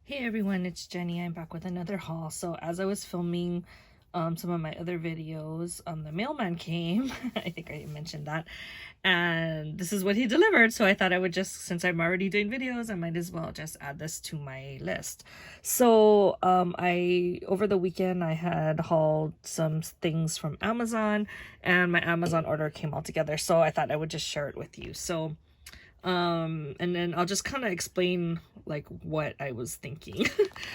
Hey everyone, it's Jenny. I'm back with another haul. So as I was filming some of my other videos, the mailman came. I think I mentioned that. And this is what he delivered. So I thought I would just, since I'm already doing videos, I might as well just add this to my list. So over the weekend, I had hauled some things from Amazon and my Amazon order came all together. So I thought I would just share it with you. So and then I'll just kind of explain like what I was thinking.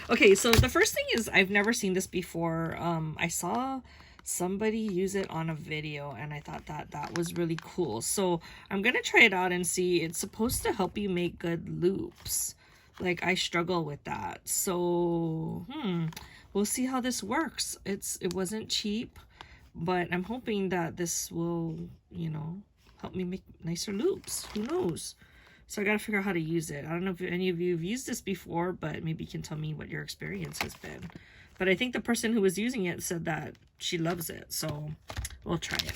Okay, so the first thing is I've never seen this before. I saw somebody use it on a video and I thought that was really cool. So I'm gonna try it out and see. It's supposed to help you make good loops. Like I struggle with that. So we'll see how this works. It wasn't cheap, but I'm hoping that this will, help me make nicer loops. Who knows? So I gotta figure out how to use it. I don't know if any of you have used this before, but maybe you can tell me what your experience has been. But I think the person who was using it said that she loves it, so we'll try it.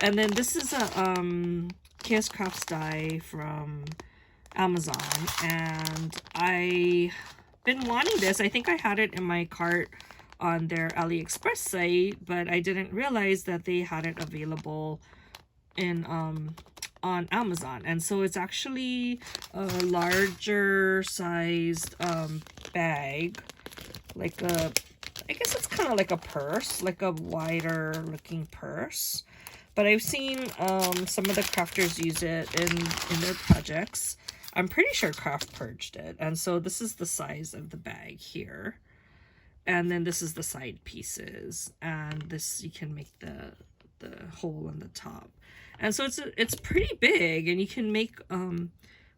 And then this is a Chaos Crafts die from Amazon, and I've been wanting this. I think I had it in my cart on their AliExpress site, but I didn't realize that they had it available in on Amazon. And so it's actually a larger sized bag, like a, I guess it's kind of like a purse, like a wider looking purse. But I've seen some of the crafters use it in their projects. I'm pretty sure Craft Purged it. And so this is the size of the bag here. And then this is the side pieces. And this, you can make the hole in the top. And so it's pretty big, and you can make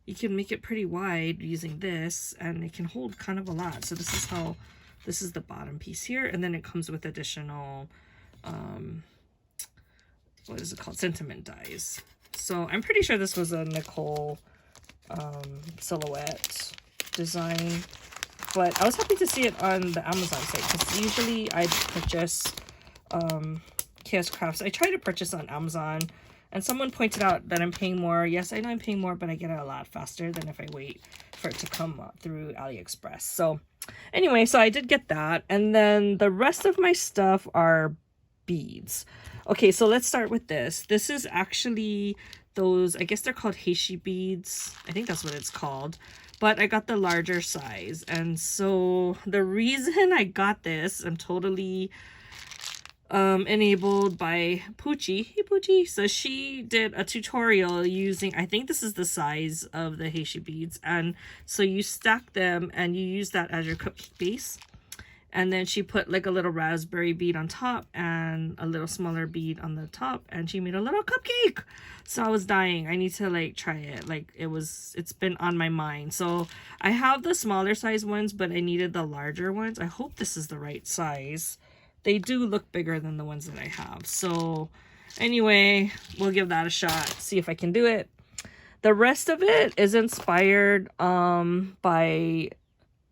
it pretty wide using this, and it can hold kind of a lot. So this is the bottom piece here, and then it comes with additional what is it called, sentiment dies. So I'm pretty sure this was a Nicole silhouette design, but I was happy to see it on the Amazon site, because usually I purchase Chaos Crafts. I try to purchase on Amazon, and someone pointed out that I'm paying more. Yes, I know I'm paying more, but I get it a lot faster than if I wait for it to come up through AliExpress. So anyway, so I did get that. And then the rest of my stuff are beads. Okay, so let's start with this. This is actually those, I guess they're called Heishi beads. I think that's what it's called. But I got the larger size. And so the reason I got this, I'm totally enabled by Poochie. Hey Poochie. So she did a tutorial using, I think this is the size of the Heishi beads, and so you stack them and you use that as your cupcake base. And then she put like a little raspberry bead on top and a little smaller bead on the top, and she made a little cupcake. So I was dying. I need to like try it. Like it's been on my mind. So I have the smaller size ones, but I needed the larger ones. I hope this is the right size. They do look bigger than the ones that I have. So anyway, we'll give that a shot. See if I can do it. The rest of it is inspired by,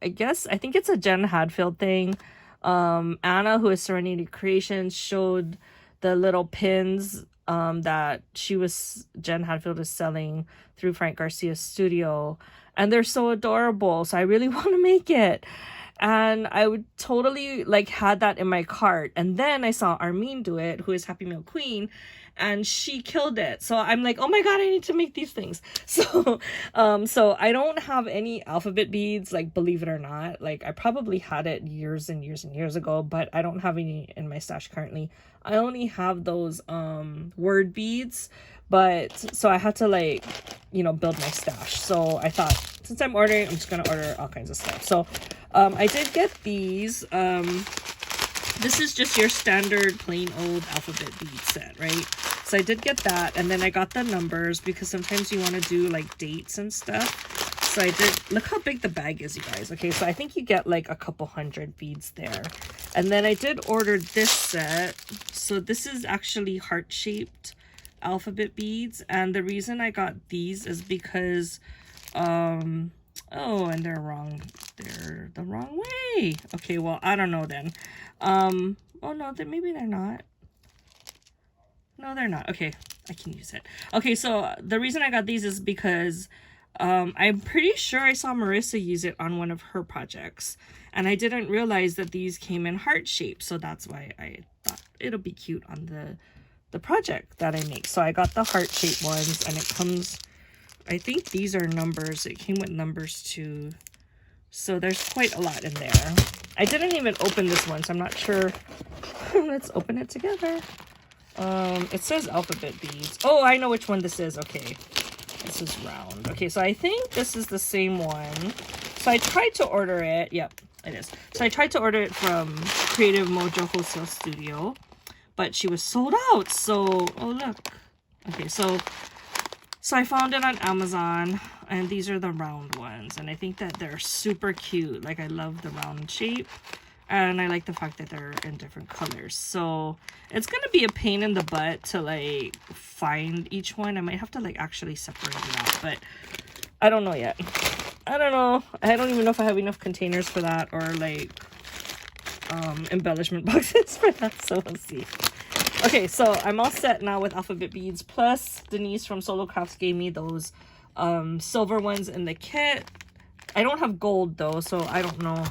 I think it's a Jen Hadfield thing. Anna, who is Serenity Creations, showed the little pins that Jen Hadfield is selling through Frank Garcia's studio. And they're so adorable. So I really want to make it. And I would totally like had that in my cart. And then I saw Armin do it, who is Happy Meal Queen, and she killed it. So I'm like, oh my god, I need to make these things. So so I don't have any alphabet beads, like, believe it or not. Like, I probably had it years and years and years ago, but I don't have any in my stash currently. I only have those word beads. But so I had to, like, build my stash. So I thought, since I'm ordering, I'm just gonna order all kinds of stuff. So I did get these. This is just your standard plain old alphabet bead set, right? So I did get that, and then I got the numbers because sometimes you want to do like dates and stuff. So I did, look how big the bag is, you guys. Okay, so I think you get like a couple hundred beads there. And then I did order this set. So this is actually heart-shaped alphabet beads, and the reason I got these is because oh, and they're the wrong way. Okay, well, I don't know then. Oh no, maybe they're not. No, they're not. Okay, I can use it. Okay, so the reason I got these is because I'm pretty sure I saw Marissa use it on one of her projects, and I didn't realize that these came in heart shape, so that's why I thought it'll be cute on the project that I make. So I got the heart shape ones, and it comes, I think these are numbers. It came with numbers too, so there's quite a lot in there. I didn't even open this one, so I'm not sure. Let's open it together. It says alphabet beads. Oh, I know which one this is. Okay, this is round. Okay, so I think this is the same one. So I tried to order it. Yep, it is. So I tried to order it from Creative Mojo Wholesale Studio, but she was sold out. So, oh look. Okay, so I found it on Amazon, and these are the round ones, and I think that they're super cute. Like, I love the round shape, and I like the fact that they're in different colors. So it's gonna be a pain in the butt to like find each one. I might have to like actually separate it out, but I don't know yet. I don't know. I don't even know if I have enough containers for that, or like embellishment boxes for that, so we'll see. Okay, so I'm all set now with alphabet beads, plus Denise from Solo Crafts gave me those silver ones in the kit. I don't have gold though, so I don't know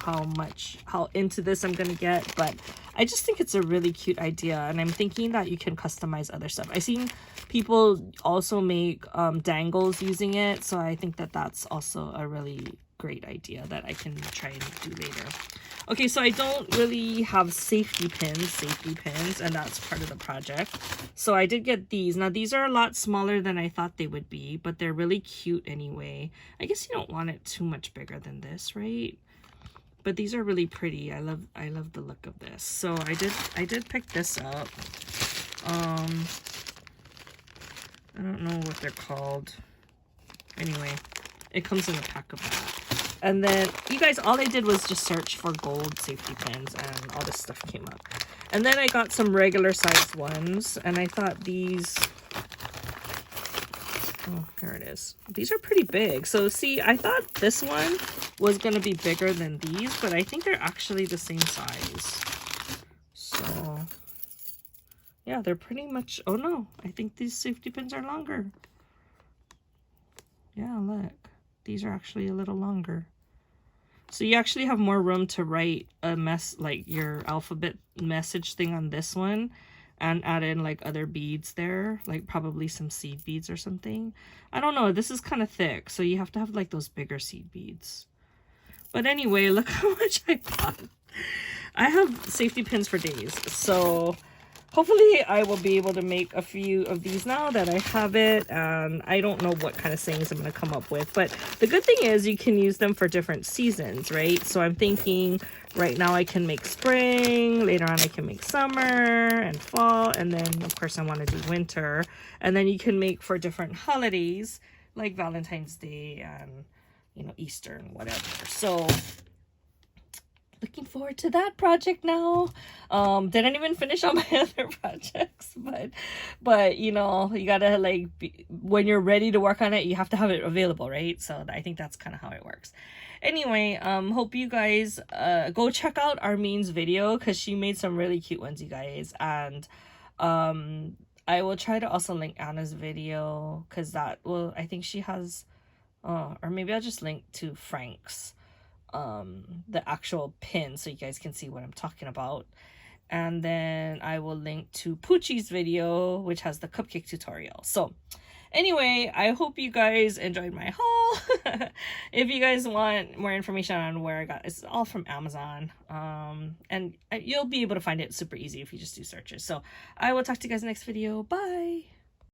how into this I'm gonna get, but I just think it's a really cute idea, and I'm thinking that you can customize other stuff. I've seen people also make dangles using it, so I think that that's also a really great idea that I can try and do later. Okay, so I don't really have safety pins, and that's part of the project. So I did get these. Now, these are a lot smaller than I thought they would be, but they're really cute anyway. I guess you don't want it too much bigger than this, right? But these are really pretty. I love the look of this. So I did pick this up. I don't know what they're called. Anyway, it comes in a pack of that. And then, you guys, all I did was just search for gold safety pins, and all this stuff came up. And then I got some regular sized ones, and I thought these... Oh, here it is. These are pretty big. So, see, I thought this one was going to be bigger than these, but I think they're actually the same size. So, yeah, they're pretty much... Oh, no. I think these safety pins are longer. Yeah, look. These are actually a little longer. So you actually have more room to write a like your alphabet message thing on this one, and add in like other beads there, like probably some seed beads or something. I don't know, this is kind of thick, so you have to have like those bigger seed beads. But anyway, look how much I bought. I have safety pins for days, so hopefully I will be able to make a few of these now that I have it. And I don't know what kind of sayings I'm going to come up with, but the good thing is you can use them for different seasons, right? So I'm thinking right now I can make spring, later on I can make summer and fall, and then of course I want to do winter. And then you can make for different holidays like Valentine's Day and, you know, Easter and whatever. So looking forward to that project now. Didn't even finish all my other projects, but you know, you gotta like when you're ready to work on it, you have to have it available, right? So I think that's kind of how it works. Anyway, hope you guys go check out Armin's video, because she made some really cute ones, you guys. And I will try to also link Anna's video, because that will, I think she has, or maybe I'll just link to Frank's the actual pin, so you guys can see what I'm talking about. And then I will link to Poochie's video, which has the cupcake tutorial. So anyway, I hope you guys enjoyed my haul. If you guys want more information on where I got it's all from Amazon, and you'll be able to find it super easy if you just do searches. So I will talk to you guys next video. Bye.